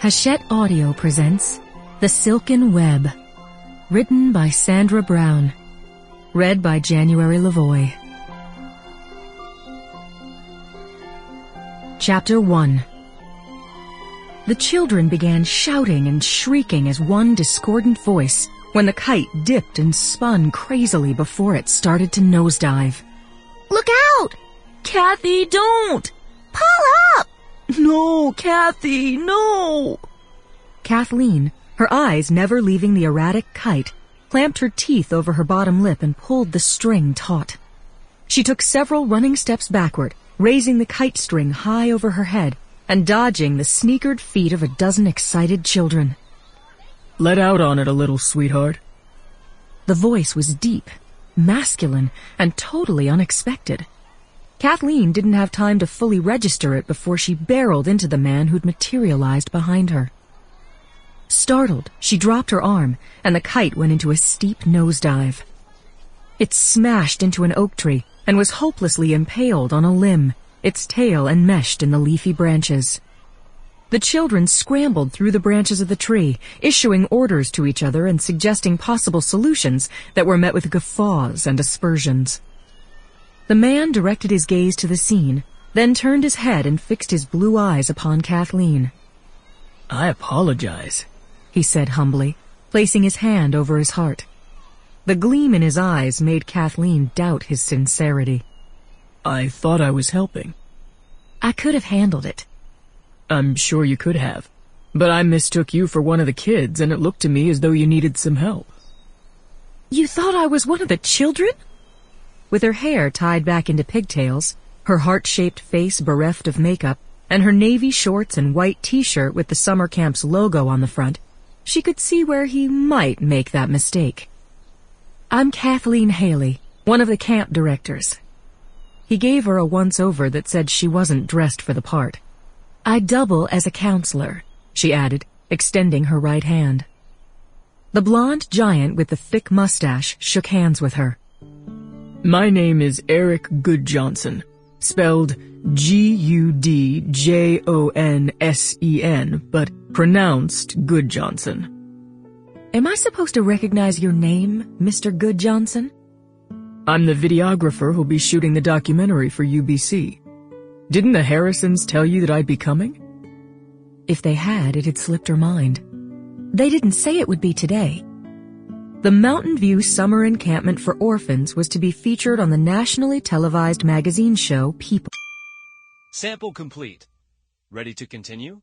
Hachette Audio presents The Silken Web, written by Sandra Brown, read by January LaVoy. Chapter 1. The children began shouting and shrieking as one discordant voice when the kite dipped and spun crazily before it started to nosedive. Look out! Kathy, don't! Pull up! No, Kathy, no! Kathleen, her eyes never leaving the erratic kite, clamped her teeth over her bottom lip and pulled the string taut. She took several running steps backward, raising the kite string high over her head and dodging the sneakered feet of a dozen excited children. Let out on it a little, sweetheart. The voice was deep, masculine, and totally unexpected. Kathleen didn't have time to fully register it before she barreled into the man who'd materialized behind her. Startled, she dropped her arm, and the kite went into a steep nosedive. It smashed into an oak tree and was hopelessly impaled on a limb, its tail enmeshed in the leafy branches. The children scrambled through the branches of the tree, issuing orders to each other and suggesting possible solutions that were met with guffaws and aspersions. The man directed his gaze to the scene, then turned his head and fixed his blue eyes upon Kathleen. I apologize, he said humbly, placing his hand over his heart. The gleam in his eyes made Kathleen doubt his sincerity. I thought I was helping. I could have handled it. I'm sure you could have, but I mistook you for one of the kids, and it looked to me as though you needed some help. You thought I was one of the children? With her hair tied back into pigtails, her heart-shaped face bereft of makeup, and her navy shorts and white t-shirt with the summer camp's logo on the front, she could see where he might make that mistake. I'm Kathleen Haley, one of the camp directors. He gave her a once-over that said she wasn't dressed for the part. I double as a counselor, she added, extending her right hand. The blonde giant with the thick mustache shook hands with her. My name is Eric Goodjohnson, spelled Gudjonsen, but pronounced Goodjohnson. Am I supposed to recognize your name, Mr. Goodjohnson? I'm the videographer who'll be shooting the documentary for UBC. Didn't the Harrisons tell you that I'd be coming? If they had, it had slipped her mind. They didn't say it would be today. The Mountain View Summer Encampment for Orphans was to be featured on the nationally televised magazine show People. Sample complete. Ready to continue?